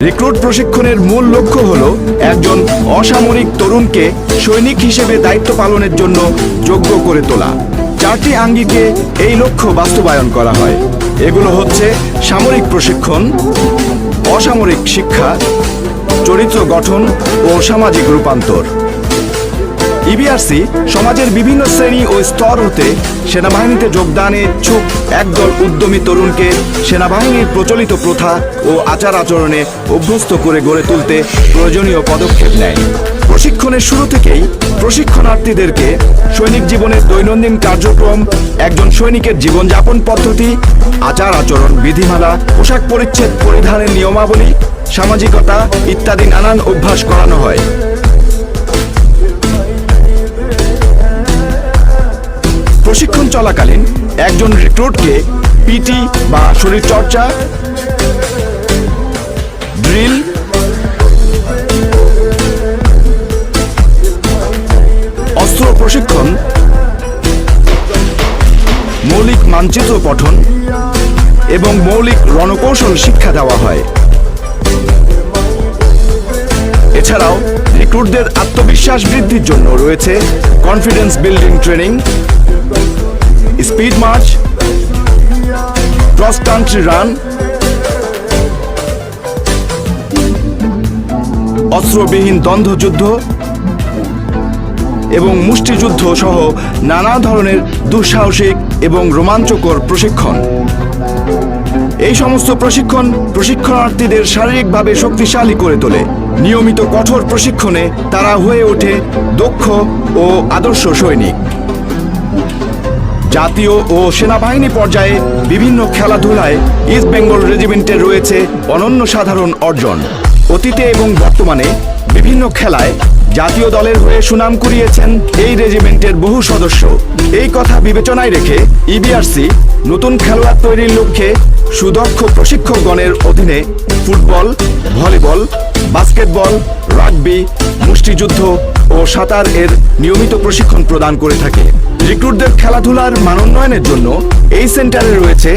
Recruit প্রশিক্ষণের মূল লক্ষ্য হল একজন অসামরিক তরুণকে সৈনিক হিসেবে দায়িত্ব পালনের জন্য যোগ্য করে তোলা। চারটি আঙ্গিকে এই লক্ষ্য বাস্তবায়ন করা হয়। এগুলো হচ্ছে সামরিক প্রশিক্ষণ, অসামরিক শিক্ষা, চরিত্র গঠন ও সামাজিক রূপান্তর। ইবিআরসি সমাজের বিভিন্ন শ্রেণী ও স্তর হতে সেনাবাহিনীতে যোগদানে ইচ্ছুক একদল উদ্যমী তরুণকে সেনাবাহিনীর প্রচলিত প্রথা ও আচার আচরণে অভ্যস্ত করে গড়ে তুলতে প্রয়োজনীয় পদক্ষেপ নেয়। প্রশিক্ষণের শুরু থেকেই প্রশিক্ষণার্থীদেরকে সৈনিক জীবনের দৈনন্দিন কার্যক্রম, একজন সৈনিকের জীবনযাপন পদ্ধতি, আচার আচরণ, বিধিমালা, পোশাক পরিচ্ছদ পরিধানের নিয়মাবলী, সামাজিকতা ইত্যাদি নানান অভ্যাস করানো হয়। প্রশিক্ষণ চলাকালীন একজন রিক্রুটকে পিটি বা শরীরচর্চা, ড্রিল, অস্ত্র প্রশিক্ষণ, মৌলিক মানচিত্র পঠন এবং মৌলিক রণকৌশল শিক্ষা দেওয়া হয়। এছাড়াও রিক্রুটদের আত্মবিশ্বাস বৃদ্ধির জন্য রয়েছে confidence building training, speed march, cross country run, অস্ত্রবিহীন দ্বন্দ্বযুদ্ধ এবং মুষ্টিযুদ্ধ সহ নানা ধরনের দুঃসাহসিক এবং রোমাঞ্চকর প্রশিক্ষণ। এই সমস্ত প্রশিক্ষণ প্রশিক্ষণার্থীদের শারীরিকভাবে শক্তিশালী করে তোলে। নিয়মিত কঠোর প্রশিক্ষণে তারা হয়ে ওঠে দক্ষ ও আদর্শ সৈনিক। জাতীয় ও সেনাবাহিনী পর্যায়ে বিভিন্ন খেলাধুলায় ইস্ট বেঙ্গল রেজিমেন্টের রয়েছে অনন্য সাধারণ অর্জন। অতীতে এবং বর্তমানে বিভিন্ন খেলায় জাতীয় দলের হয়ে সুনাম কুড়িয়েছেন এই রেজিমেন্টের বহু সদস্য। এই কথা বিবেচনায় রেখে ইবিআরসি নতুন খেলোয়াড় তৈরির লক্ষ্যে সুদক্ষ প্রশিক্ষকগণের অধীনে ফুটবল, ভলিবল, বাস্কেটবল, রাগবি, মুষ্টিযুদ্ধ ও সাঁতার এর নিয়মিত প্রশিক্ষণ প্রদান করে থাকে। রিক্রুটদের খেলাধুলার মানোন্নয়নের জন্য এই সেন্টারে রয়েছে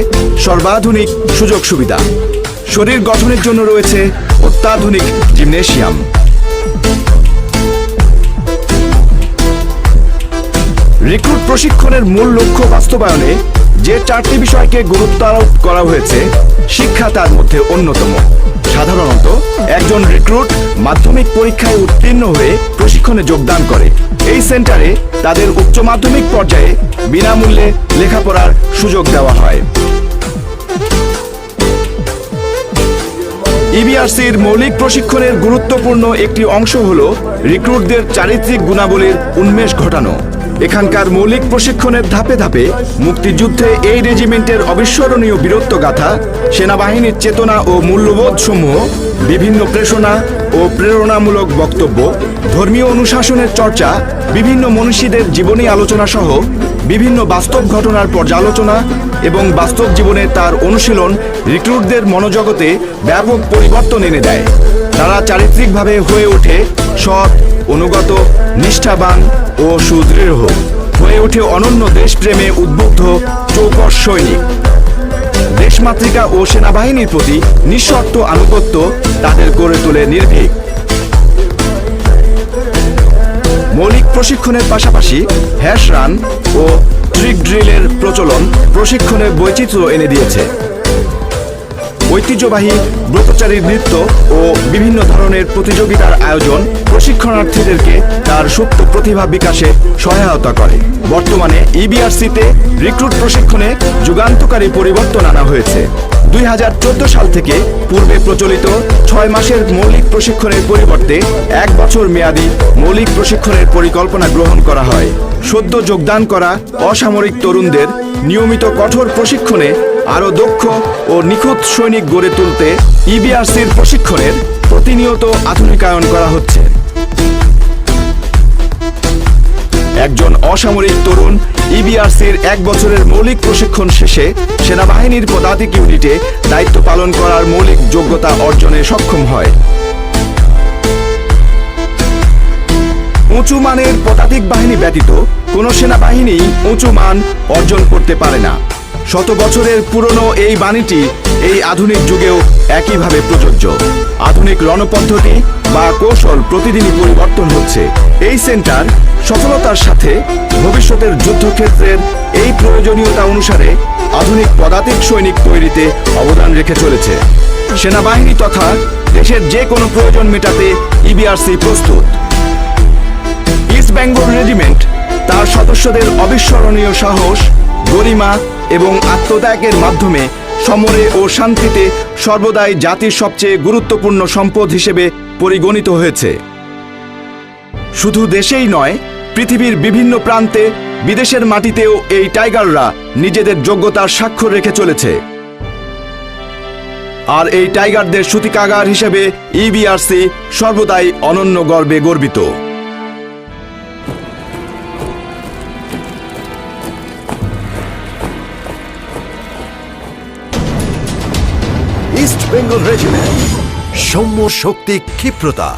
সর্বাধুনিক সুযোগ সুবিধা। শরীর গঠনের জন্য রয়েছে অত্যাধুনিক জিমনেশিয়াম। রিক্রুট প্রশিক্ষণের মূল লক্ষ্য বাস্তবায়নে যে চারটি বিষয়কে গুরুত্ব আরোপ করা হয়েছে, শিক্ষা তার মধ্যে অন্যতম। সাধারণত একজন রিক্রুট মাধ্যমিক পরীক্ষায় উত্তীর্ণ হয়ে প্রশিক্ষণে যোগদান করে। এই সেন্টারে তাদের উচ্চ মাধ্যমিক পর্যায়ে বিনামূল্যে লেখাপড়ার সুযোগ দেওয়া হয়। ইবিআরসির মৌলিক প্রশিক্ষণের গুরুত্বপূর্ণ একটি অংশ হল রিক্রুটদের চারিত্রিক গুণাবলীর উন্মেষ ঘটানো। এখানকার মৌলিক প্রশিক্ষণের ধাপে ধাপে মুক্তিযুদ্ধে এই রেজিমেন্টের অবিস্মরণীয় বীরত্বগাথা, সেনাবাহিনীর চেতনা ও মূল্যবোধ সমূহ, বিভিন্ন প্রেরণা ও প্রেরণামূলক বক্তব্য, ধর্মীয় অনুশাসনের চর্চা, বিভিন্ন মনীষীদের জীবনী আলোচনা সহ বিভিন্ন বাস্তব ঘটনার পর্যালোচনা এবং বাস্তব জীবনে তার অনুশীলন রিক্রুটদের মনোজগতে ব্যাপক পরিবর্তন এনে দেয়। তারা চারিত্রিকভাবে হয়ে ওঠে সৎ, অনুগত, নিষ্ঠাবান ও সুদৃঢ়, হয়ে ওঠে অনন্য দেশপ্রেমে উদ্বুদ্ধ চৌকস সৈনিক। দেশমাতৃকা ও সেনাবাহিনীর প্রতি নিঃশর্ত আনুগত্য তাদের গড়ে তোলে নির্ভীক। মৌলিক প্রশিক্ষণের পাশাপাশি হ্যাশ রান ও ট্রিক ড্রিলের প্রচলন প্রশিক্ষণে বৈচিত্র্য এনে দিয়েছে। ঐতিহ্যবাহী ব্রতচারীর নৃত্য ও বিভিন্ন ধরনের প্রতিযোগিতার আয়োজন প্রশিক্ষণার্থীদেরকে তার সুপ্ত প্রতিভা বিকাশে সহায়তা করে। বর্তমানে ইবিআরসিতে রিক্রুট প্রশিক্ষণে যুগান্তকারী পরিবর্তন আনা হয়েছে। 2014 সাল থেকে পূর্বে প্রচলিত 6 মাসের মৌলিক প্রশিক্ষণের পরিবর্তে 1 বছর মেয়াদী মৌলিক প্রশিক্ষণের পরিকল্পনা গ্রহণ করা হয়। সদ্য যোগদান করা অসামরিক তরুণদের নিয়মিত কঠোর প্রশিক্ষণে আরও দক্ষ ও নিখুঁত সৈনিক গড়ে তুলতে ইবিআরসির প্রশিক্ষণের প্রতিনিয়ত আধুনিকায়ন করা হচ্ছে। একজন অসামরিক তরুণ ইবিআরসির 1 বছরের মৌলিক প্রশিক্ষণ শেষে সেনাবাহিনীর পদাতিক ইউনিটে দায়িত্ব পালন করার মৌলিক যোগ্যতা অর্জনে সক্ষম হয়। উঁচু মানের পদাতিক বাহিনী ব্যতীত কোনো সেনাবাহিনী উঁচু মান অর্জন করতে পারে না। শত বছরের পুরনো এই বাণীটি এই আধুনিক যুগেও একইভাবে প্রযোজ্য। আধুনিক রণপদ্ধতি বা কৌশল প্রতিদিনই পরিবর্তন হচ্ছে। এই সেন্টার সফলতার সাথে ভবিষ্যতের যুদ্ধক্ষেত্রের এই প্রয়োজনীয়তা অনুসারে আধুনিক পদাতিক সৈনিক তৈরিতে অবদান রেখে চলেছে। সেনাবাহিনী তথা দেশের যে কোনো প্রয়োজন মেটাতে ইবিআরসি প্রস্তুত। ইস্ট বেঙ্গল রেজিমেন্ট তার সদস্যদের অবিস্মরণীয় সাহস, গরিমা এবং আত্মত্যাগের মাধ্যমে সমরে ও শান্তিতে সর্বদাই জাতির সবচেয়ে গুরুত্বপূর্ণ সম্পদ হিসেবে পরিগণিত হয়েছে। শুধু দেশেই নয়, পৃথিবীর বিভিন্ন প্রান্তে বিদেশের মাটিতেও এই টাইগাররা নিজেদের যোগ্যতার স্বাক্ষর রেখে চলেছে। আর এই টাইগারদের সূতিকাগার হিসেবে ইবিআরসি সর্বদাই অনন্য গর্বে গর্বিত। ইস্ট বেঙ্গল রেজিমেন্ট, সৌম্য শক্তি, ক্ষিপ্রতা।